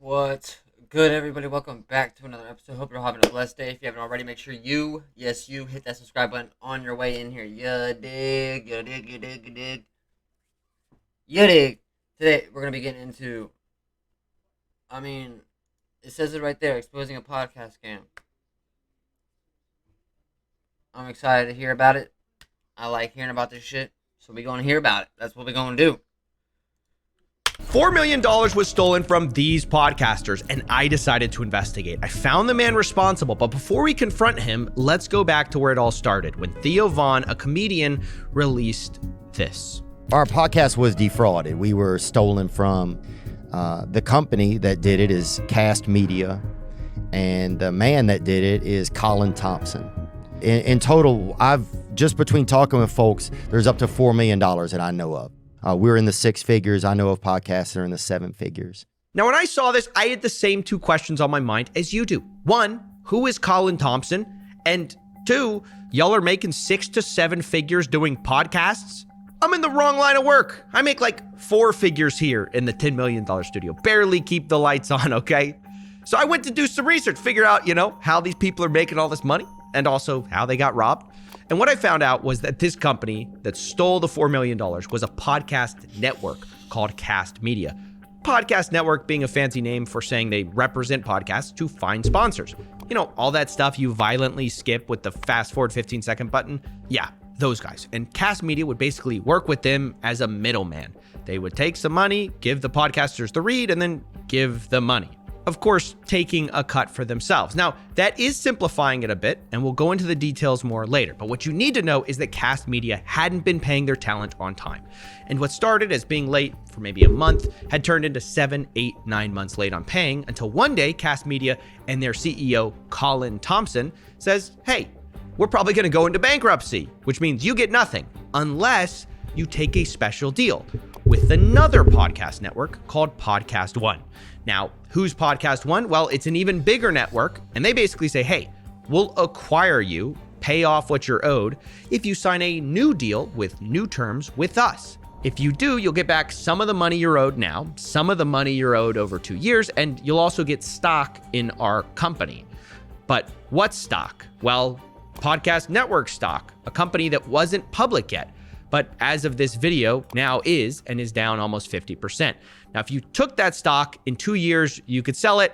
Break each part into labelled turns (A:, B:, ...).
A: What's good, everybody? Welcome back to another episode. Hope you're having a blessed day. If you haven't already, make sure you hit that subscribe button on your way in here. You dig, you dig, you dig, you dig. You dig. Today, we're going to be getting into, it says it right there, exposing a podcast scam. I'm excited to hear about it. I like hearing about this shit, so we're going to hear about it. That's what we're going to do.
B: $4 million was stolen from these podcasters, and I decided to investigate. I found the man responsible, but before we confront him, let's go back to where it all started, when Theo Von, a comedian, released this.
C: Our podcast was defrauded. We were stolen from. The company that did it is Cast Media, and the man that did it is Colin Thompson. In total, I've just between talking with folks, there's up to $4 million that I know of. We're in the six figures. I know of podcasts that are in the seven figures.
B: Now, when I saw this, I had the same two questions on my mind as you do. One, who is Colin Thompson? And two, y'all are making 6 to 7 figures doing podcasts? I'm in the wrong line of work. I make like 4 figures here in the $10 million studio. Barely keep the lights on, okay? So I went to do some research, figure out, how these people are making all this money and also how they got robbed. And what I found out was that this company that stole the $4 million was a podcast network called Cast Media. Podcast network being a fancy name for saying they represent podcasts to find sponsors. All that stuff you violently skip with the fast forward 15-second button. Yeah, those guys. And Cast Media would basically work with them as a middleman. They would take some money, give the podcasters the read, and then give the money. Of course, taking a cut for themselves. Now, that is simplifying it a bit, and we'll go into the details more later. But what you need to know is that Cast Media hadn't been paying their talent on time. And what started as being late for maybe a month had turned into 7, 8, 9 months late on paying until one day Cast Media and their CEO, Colin Thompson, says, hey, we're probably going to go into bankruptcy, which means you get nothing unless you take a special deal with another podcast network called Podcast One. Now, who's Podcast One? Well, it's an even bigger network, and they basically say, hey, we'll acquire you, pay off what you're owed, if you sign a new deal with new terms with us. If you do, you'll get back some of the money you're owed now, some of the money you're owed over 2 years, and you'll also get stock in our company. But what stock? Well, Podcast Network stock, a company that wasn't public yet, but as of this video now is, and is down almost 50%. Now, if you took that stock in 2 years, you could sell it.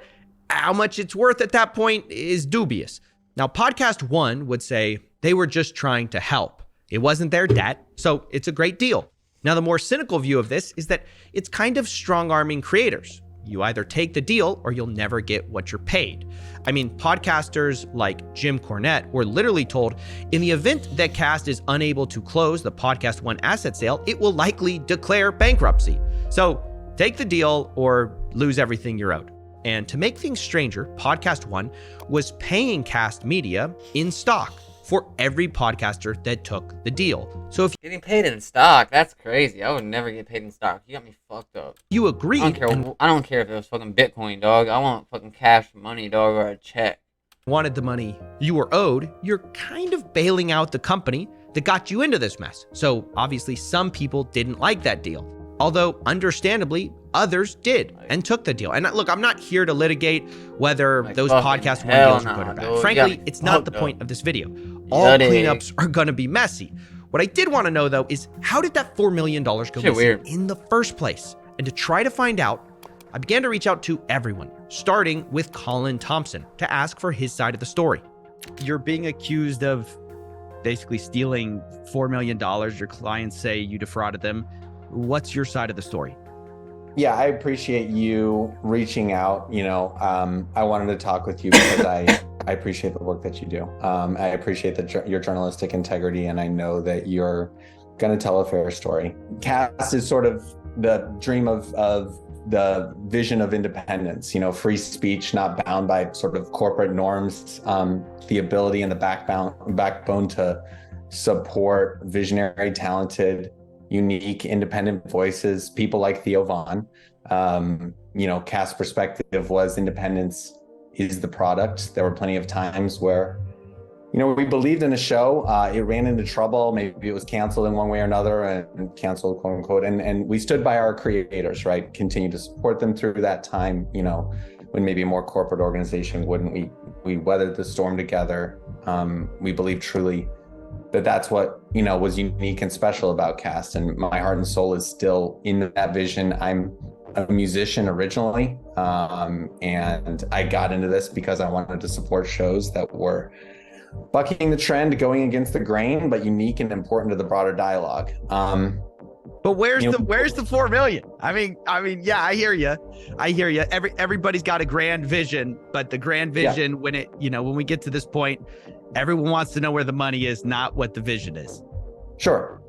B: How much it's worth at that point is dubious. Now, Podcast One would say they were just trying to help. It wasn't their debt, so it's a great deal. Now, the more cynical view of this is that it's kind of strong-arming creators. You either take the deal or you'll never get what you're paid. Podcasters like Jim Cornette were literally told, in the event that Cast is unable to close the Podcast One asset sale, it will likely declare bankruptcy. So take the deal or lose everything you're owed. And to make things stranger, Podcast One was paying Cast Media in stock for every podcaster that took the deal. So if
A: Getting paid in stock, that's crazy. I would never get paid in stock. You got me fucked up.
B: you agreed,
A: I don't care if it was fucking Bitcoin, dog. I want fucking cash money, dog, or a check.
B: wanted the money you were owed, you're kind of bailing out the company that got you into this mess. So obviously some people didn't like that deal. Although understandably, others did and took the deal. And look, I'm not here to litigate whether those Podcast One deals are good or bad. Frankly, it's not the point of this video. All cleanups are going to be messy. What I did want to know, though, is how did that $4 million go missing in the first place? And to try to find out, I began to reach out to everyone, starting with Colin Thompson, to ask for his side of the story.
D: You're being accused of basically stealing $4 million. Your clients say you defrauded them. What's your side of the story?
E: Yeah, I appreciate you reaching out. I wanted to talk with you because I appreciate the work that you do. I appreciate your journalistic integrity, and I know that you're going to tell a fair story. Cast is sort of the dream of the vision of independence, free speech, not bound by sort of corporate norms, the ability and the backbone to support visionary, talented, unique, independent voices, people like Theo Von. Cast's perspective was independence is the product. There were plenty of times where We believed in a show. It ran into trouble. Maybe it was canceled in one way or another, and canceled, quote unquote. And we stood by our creators, right? Continued to support them through that time. When maybe a more corporate organization wouldn't. We weathered the storm together. We believe truly that that's what was unique and special about Cast. And my heart and soul is still in that vision. I'm a musician originally, and I got into this because I wanted to support shows that were bucking the trend, going against the grain, but unique and important to the broader dialogue.
D: But where's the 4 million? I mean, yeah, I hear you. Everybody's got a grand vision, but the grand vision, when we get to this point, everyone wants to know where the money is, not what the vision is.
E: Sure.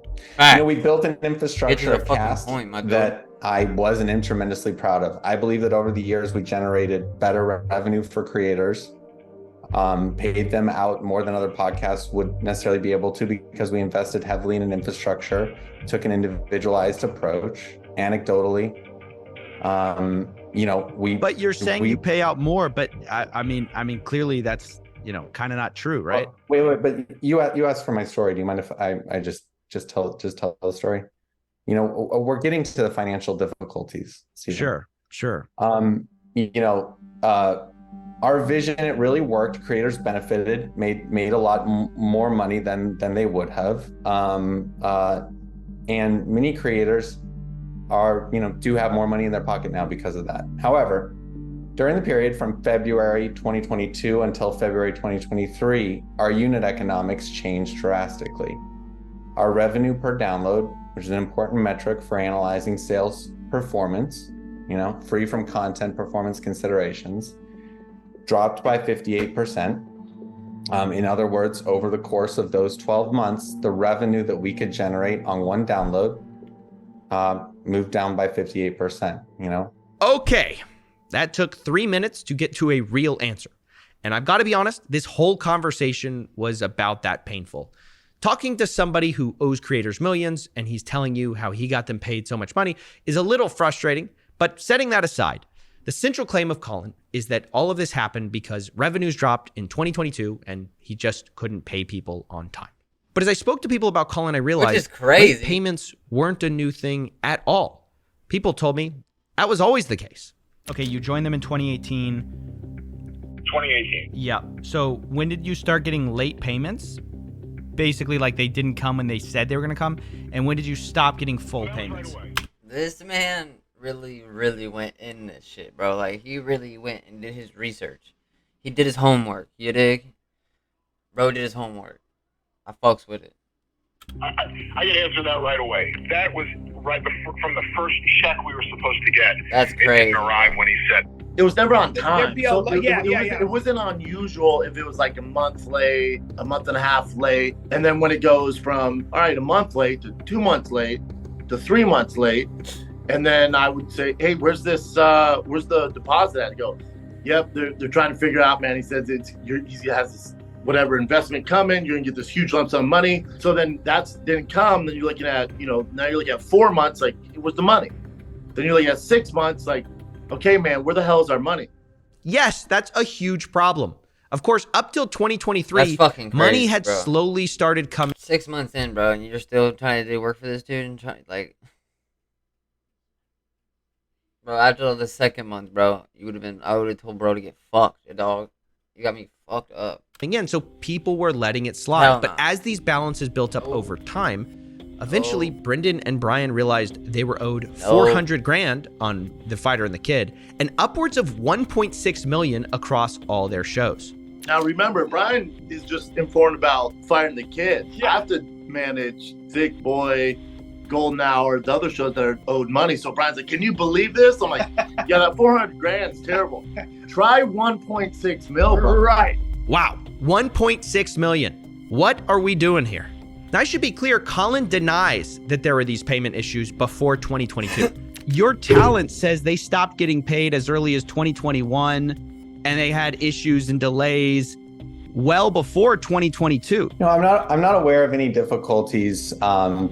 E: We built an infrastructure of Cast that I was and am tremendously proud of. I believe that over the years we generated better revenue for creators, paid them out more than other podcasts would necessarily be able to, because we invested heavily in an infrastructure, took an individualized approach, anecdotally.
D: But you're saying you pay out more, but I mean, clearly that's kind of not true, right?
E: Wait, but you asked for my story. Do you mind if I just tell the story? We're getting to the financial difficulties. Stephen.
D: Sure.
E: Our vision, it really worked. Creators benefited, made a lot more money than they would have. And many creators do have more money in their pocket now because of that. However, during the period from February 2022 until February 2023, our unit economics changed drastically. Our revenue per download, which is an important metric for analyzing sales performance, free from content performance considerations, dropped by 58%. In other words, over the course of those 12 months, the revenue that we could generate on one download moved down by 58%,
B: Okay, that took 3 minutes to get to a real answer. And I've got to be honest, this whole conversation was about that painful. Talking to somebody who owes creators millions and he's telling you how he got them paid so much money is a little frustrating, but setting that aside, the central claim of Colin is that all of this happened because revenues dropped in 2022 and he just couldn't pay people on time. But as I spoke to people about Colin, I realized late payments weren't a new thing at all. People told me that was always the case.
D: Okay, you joined them in 2018.
F: 2018.
D: Yeah. So when did you start getting late payments? Basically, like they didn't come when they said they were going to come. And when did you stop getting full payments?
A: This man really went in this shit, bro. Like, he really went and did his research. He did his homework. You dig? Bro did his homework. I fucks with it.
F: I can answer that right away. That was right from the first check we were supposed to get.
A: That's crazy.
F: It didn't arrive when he said.
G: It was never on time.
F: So
G: It wasn't unusual if it was like a month late, a month and a half late. And then when it goes from, all right, a month late to 2 months late to 3 months late. And then I would say, hey, where's the deposit at? I go, yep, they're trying to figure out, man. He says he has this whatever investment coming, you're gonna get this huge lump sum of money. So then didn't come, then you're looking at, now you're looking at 4 months, like, it was the money. Then you're looking at 6 months, like, okay, man, where the hell is our money?
B: Yes, that's a huge problem. Of course, up till 2023,
A: That's fucking crazy,
B: money had
A: bro.
B: slowly started coming.
A: 6 months in, bro, and you're still trying to do work for this dude and bro, after the second month, bro, I would have told bro to get fucked, dog. You got me fucked up.
B: Again, so people were letting it slide.
A: Hell
B: But
A: no.
B: as these balances built up over time, eventually Brendan and Brian realized they were owed 400 grand on The Fighter and the Kid and upwards of 1.6 million across all their shows.
G: Now remember, Brian is just informed about firing the kid. I have to manage Thick Boy, Golden Hour, the other shows that are owed money. So Brian's like, can you believe this? I'm like, yeah, that 400 grand is terrible. Try 1.6 mil, bro.
F: Right.
B: Wow, 1.6 million. What are we doing here? Now, I should be clear, Colin denies that there were these payment issues before 2022.
D: Your talent says they stopped getting paid as early as 2021, and they had issues and delays well before 2022.
E: No, I'm not aware of any difficulties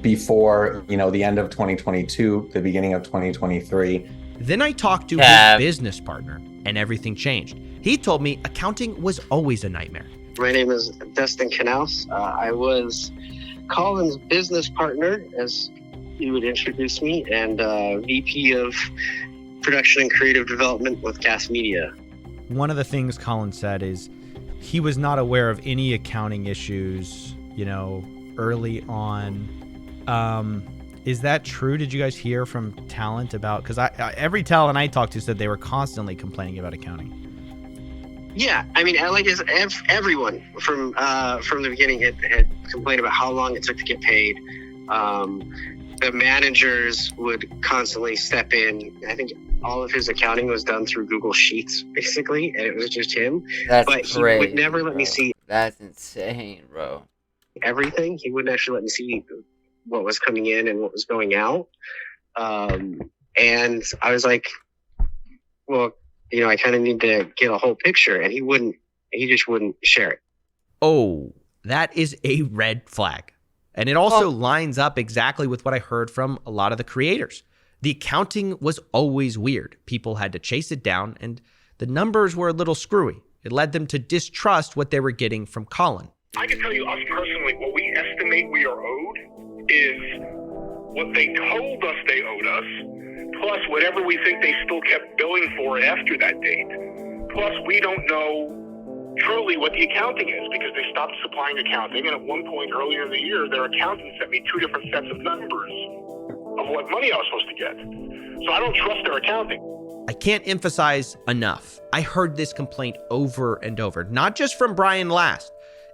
E: before, the end of 2022, the beginning of 2023.
B: Then I talked to his business partner, and everything changed. He told me accounting was always a nightmare.
H: My name is Dustin Canals. I was Colin's business partner, as you would introduce me, and VP of production and creative development with Cast Media.
B: One of the things Colin said is he was not aware of any accounting issues, early on. Is that true? Did you guys hear from talent about, because every talent I talked to said they were constantly complaining about accounting.
H: Yeah, I mean, everyone from the beginning had complained about how long it took to get paid. The managers would constantly step in. I think all of his accounting was done through Google Sheets, basically, and it was just him.
A: That's
H: but
A: crazy,
H: he would never let me see
A: That's insane, bro.
H: everything. He wouldn't actually let me see what was coming in and what was going out. And I was like, well, I kind of need to get a whole picture. And he just wouldn't share it.
B: Oh, that is a red flag. And it also lines up exactly with what I heard from a lot of the creators. The accounting was always weird. People had to chase it down, and the numbers were a little screwy. It led them to distrust what they were getting from Colin.
F: I can tell you, us personally, what we estimate we are owed is what they told us they owed us, plus whatever we think they still kept billing for after that date. Plus, we don't know truly what the accounting is because they stopped supplying accounting, and at one point earlier in the year, their accountant sent me 2 different sets of numbers of what money I was supposed to get. So I don't trust their accounting.
B: I can't emphasize enough. I heard this complaint over and over, not just from Brian Last.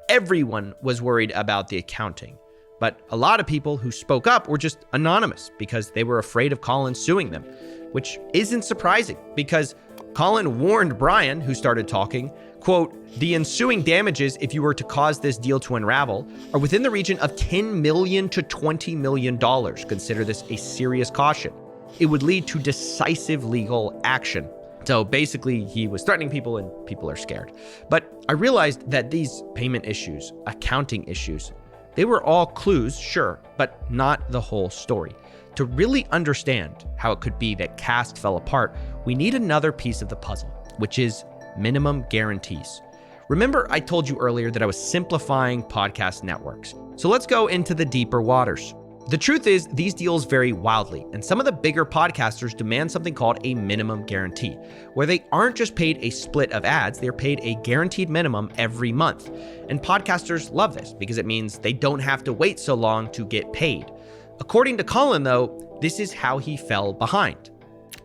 B: Everyone was worried about the accounting, but a lot of people who spoke up were just anonymous because they were afraid of Colin suing them, which isn't surprising because Colin warned Brian, who started talking, quote, "The ensuing damages, if you were to cause this deal to unravel, are within the region of $10 million to $20 million. Consider this a serious caution. It would lead to decisive legal action." So basically, he was threatening people and people are scared. But I realized that these payment issues, accounting issues, they were all clues, sure, but not the whole story. To really understand how it could be that Cast fell apart, we need another piece of the puzzle, which is minimum guarantees. Remember, I told you earlier that I was simplifying podcast networks. So let's go into the deeper waters. The truth is, these deals vary wildly, and some of the bigger podcasters demand something called a minimum guarantee, where they aren't just paid a split of ads, they're paid a guaranteed minimum every month. And podcasters love this because it means they don't have to wait so long to get paid. According to Colin, though, this is how he fell behind.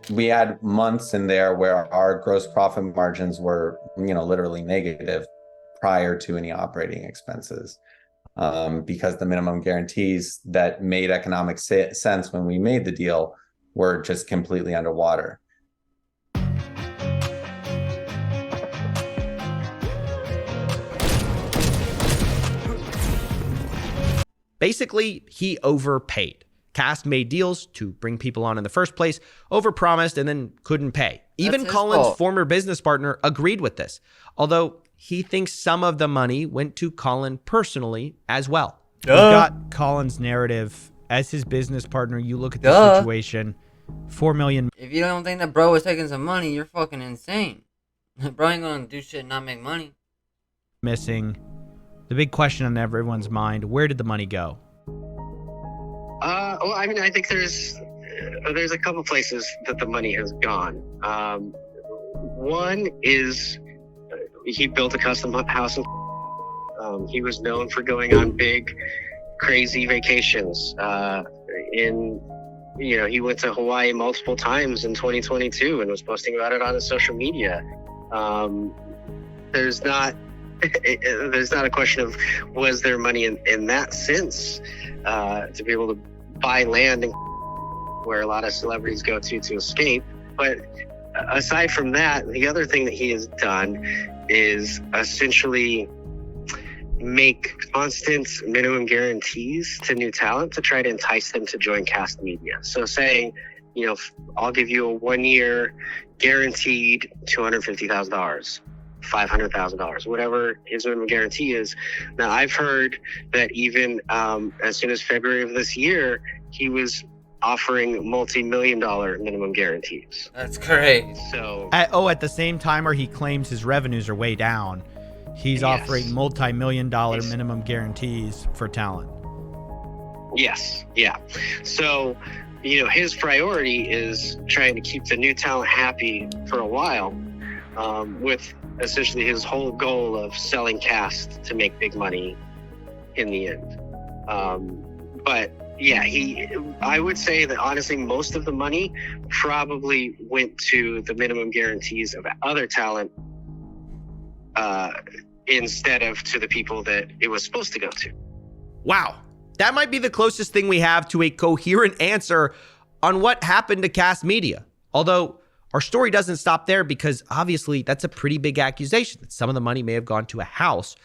E: We had months in there where our gross profit margins were, literally negative prior to any operating expenses. Because the minimum guarantees that made economic sense when we made the deal were just completely underwater.
B: Basically, he overpaid. Cast made deals to bring people on in the first place, overpromised, and then couldn't pay. Even Colin's former business partner agreed with this, although he thinks some of the money went to Colin personally as well. We've got Colin's narrative. As his business partner, you look at the situation, $4 million.
A: If you don't think that bro was taking some money, you're fucking insane. Bro ain't gonna do shit and not make money.
B: Missing. The big question on everyone's mind, where did the money go?
H: Well, I mean, I think there's a couple places that the money has gone. One is he built a custom house. He was known for going on big, crazy vacations. He went to Hawaii multiple times in 2022 and was posting about it on his social media. There's not a question of was there money in that sense to be able to buy land and where a lot of celebrities go to escape. But aside from that, the other thing that he has done is essentially make constant minimum guarantees to new talent to try to entice them to join Cast Media. So saying, I'll give you a 1-year guaranteed $250,000. $500,000, whatever his minimum guarantee is. Now, I've heard that even as soon as February of this year, he was offering multi-million-dollar minimum guarantees.
A: That's great.
H: So,
B: At the same time where he claims his revenues are way down, He's
H: Yes.
B: offering multi-million-dollar
H: Yes.
B: minimum guarantees for talent.
H: Yes, yeah. So, his priority is trying to keep the new talent happy for a while, with essentially his whole goal of selling cast to make big money in the end. But yeah, I would say that honestly, most of the money probably went to the minimum guarantees of other talent, instead of to the people that it was supposed to go to.
B: Wow. That might be the closest thing we have to a coherent answer on what happened to Cast Media. Although our story doesn't stop there, because obviously that's a pretty big accusation that some of the money may have gone to a house.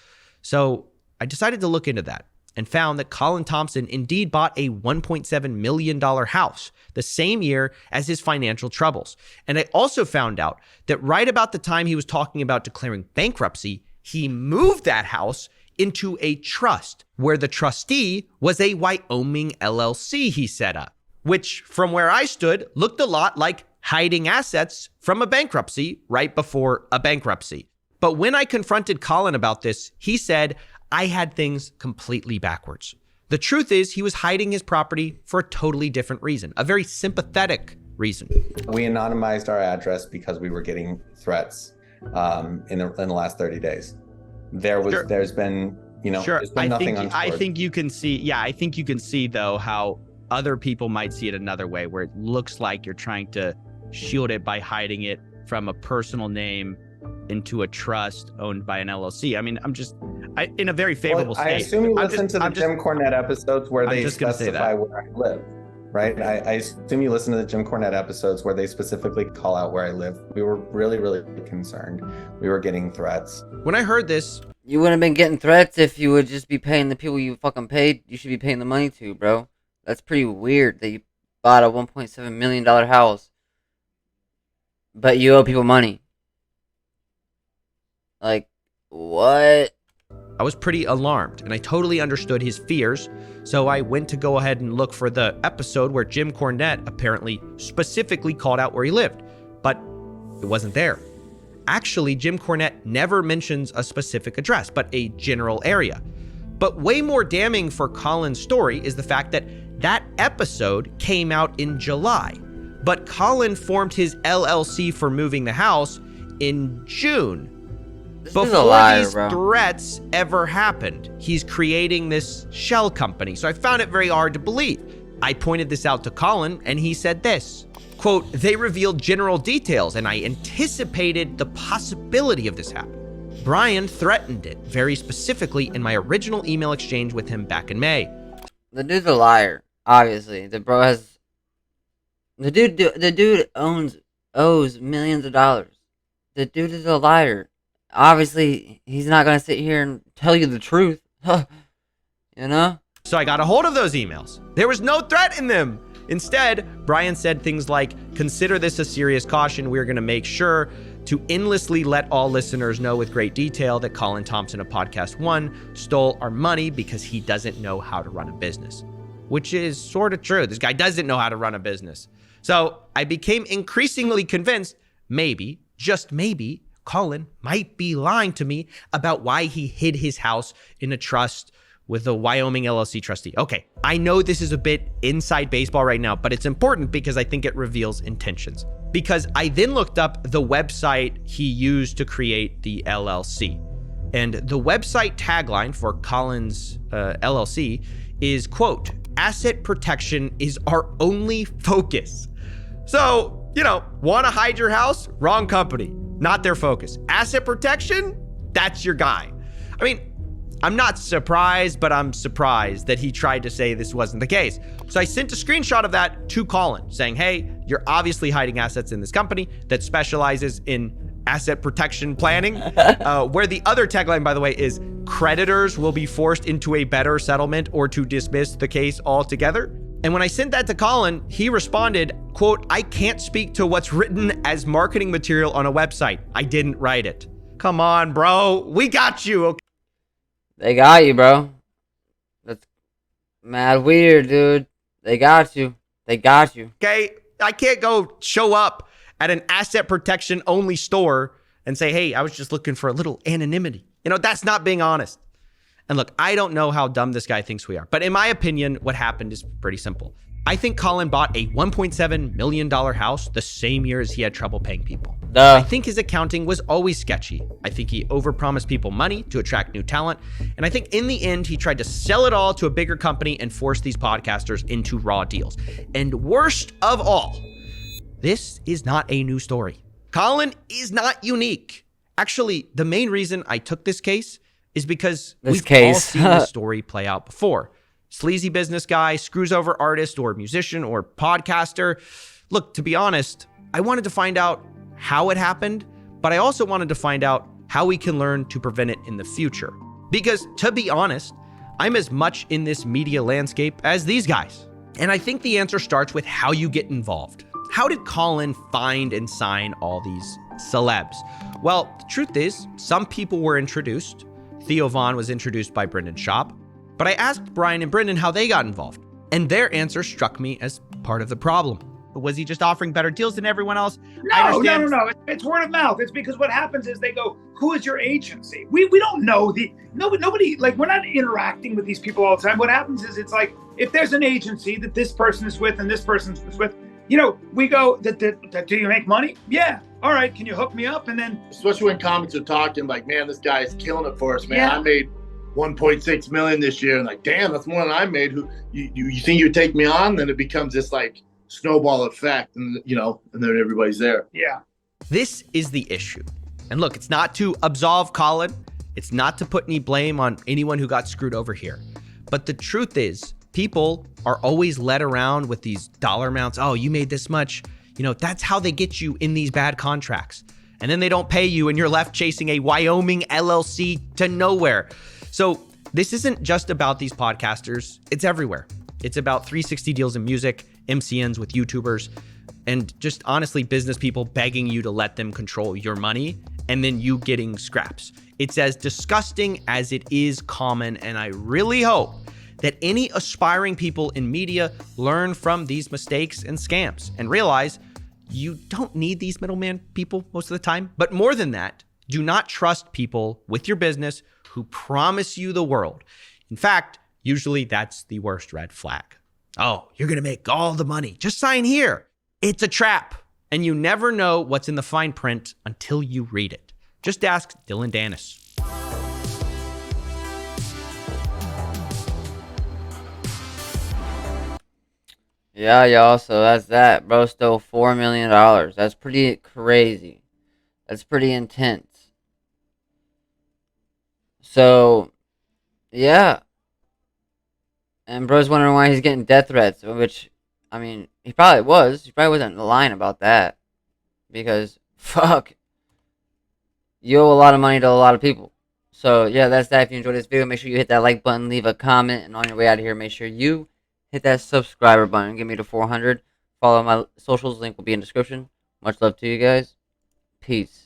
B: So I decided to look into that and found that Colin Thompson indeed bought a $1.7 million house the same year as his financial troubles. And I also found out that right about the time he was talking about declaring bankruptcy, he moved that house into a trust where the trustee was a Wyoming LLC he set up, which from where I stood looked a lot like hiding assets from a bankruptcy right before a bankruptcy. But when I confronted Colin about this, he said, I had things completely backwards. The truth is he was hiding his property for a totally different reason, a very sympathetic reason.
E: We anonymized our address because we were getting threats in the last 30 days. There's been, there's been nothing untoward.
D: I think you can see though how other people might see it another way, where it looks like you're trying to shield it by hiding it from a personal name into a trust owned by an LLC. I mean, I'm in a very favorable state.
E: I assume you listen to the Jim Cornette episodes where they specify where I live, right? I assume you listen to the Jim Cornette episodes where they specifically call out where I live. We were really, really concerned. We were getting threats.
B: When I heard this,
A: You wouldn't have been getting threats if you would just be paying the people you fucking paid. You should be paying the money to, bro. That's pretty weird that you bought a $1.7 million house, but you owe people money. Like, what?
B: I was pretty alarmed, and I totally understood his fears, so I went to go ahead and look for the episode where Jim Cornette apparently specifically called out where he lived, but it wasn't there. Actually, Jim Cornette never mentions a specific address, but a general area. But way more damning for Colin's story is the fact that that episode came out in July, but Colin formed his LLC for moving the house in June.
A: This
B: Before
A: is a liar,
B: these
A: bro.
B: threats ever happened, he's creating this shell company. So I found it very hard to believe. I pointed this out to Colin, and he said this, quote, they revealed general details, and I anticipated the possibility of this happening. Brian threatened it very specifically in my original email exchange with him back in May.
A: The dude's a liar, obviously. The dude owes millions of dollars. The dude is a liar. Obviously, he's not going to sit here and tell you the truth. You know?
B: So I got a hold of those emails. There was no threat in them. Instead, Brian said things like, consider this a serious caution. We're going to make sure to endlessly let all listeners know with great detail that Colin Thompson of Podcast One stole our money because he doesn't know how to run a business, which is sort of true. This guy doesn't know how to run a business. So I became increasingly convinced maybe, just maybe, Colin might be lying to me about why he hid his house in a trust with a Wyoming LLC trustee. Okay, I know this is a bit inside baseball right now, but it's important because I think it reveals intentions. Because I then looked up the website he used to create the LLC. And the website tagline for Colin's LLC is, quote, asset protection is our only focus. So, want to hide your house? Wrong company. Not their focus. Asset protection? That's your guy. I mean, I'm not surprised, but I'm surprised that he tried to say this wasn't the case. So I sent a screenshot of that to Colin saying, hey, you're obviously hiding assets in this company that specializes in asset protection planning, where the other tagline, by the way, is creditors will be forced into a better settlement or to dismiss the case altogether. And when I sent that to Colin, he responded, quote, I can't speak to what's written as marketing material on a website. I didn't write it. Come on, bro. We got you. Okay.
A: They got you, bro. That's mad weird, dude. They got you. They got you.
B: Okay, I can't go show up at an asset protection only store and say, hey, I was just looking for a little anonymity. That's not being honest. And look, I don't know how dumb this guy thinks we are, but in my opinion, what happened is pretty simple. I think Colin bought a $1.7 million house the same year as he had trouble paying people. I think his accounting was always sketchy. I think he overpromised people money to attract new talent. And I think in the end, he tried to sell it all to a bigger company and force these podcasters into raw deals. And worst of all, this is not a new story. Colin is not unique. Actually, the main reason I took this case is because we've all seen this story play out before. Sleazy business guy screws over artist or musician or podcaster. Look, to be honest, I wanted to find out how it happened, but I also wanted to find out how we can learn to prevent it in the future. Because to be honest, I'm as much in this media landscape as these guys. And I think the answer starts with how you get involved. How did Colin find and sign all these celebs? Well, the truth is, some people were introduced. Theo Von was introduced by Brendan Schaub. But I asked Brian and Brendan how they got involved, and their answer struck me as part of the problem.
D: Was he just offering better deals than everyone else?
I: No. It's word of mouth. It's because what happens is they go, "Who is your agency?" We don't know nobody, like, we're not interacting with these people all the time. What happens is it's like, if there's an agency that this person is with and this person is with, we go, do you make money? Yeah. All right. Can you hook me up? And then,
G: especially when comics are talking like, man, this guy's killing it for us, man.
I: Yeah.
G: I made 1.6 million this year, and like, damn, that's more than I made. Who you think you would take me on? Then it becomes this like snowball effect, and and then everybody's there.
I: Yeah.
B: This is the issue. And look, it's not to absolve Colin. It's not to put any blame on anyone who got screwed over here. But the truth is, people are always led around with these dollar amounts. Oh, you made this much. That's how they get you in these bad contracts. And then they don't pay you, and you're left chasing a Wyoming LLC to nowhere. So this isn't just about these podcasters. It's everywhere. It's about 360 deals in music, MCNs with YouTubers, and just honestly business people begging you to let them control your money and then you getting scraps. It's as disgusting as it is common, and I really hope that any aspiring people in media learn from these mistakes and scams and realize you don't need these middleman people most of the time. But more than that, do not trust people with your business who promise you the world. In fact, usually that's the worst red flag. Oh, you're going to make all the money. Just sign here. It's a trap. And you never know what's in the fine print until you read it. Just ask Dylan Dennis.
A: Yeah, y'all. So that's that. Bro stole $4 million. That's pretty crazy. That's pretty intense. So, yeah. And bro's wondering why he's getting death threats, which, I mean, he probably was. He probably wasn't lying about that. Because, fuck, you owe a lot of money to a lot of people. So, yeah, that's that. If you enjoyed this video, make sure you hit that like button, leave a comment, and on your way out of here, make sure you hit that subscriber button. Get me to 400. Follow my socials. Link will be in the description. Much love to you guys. Peace.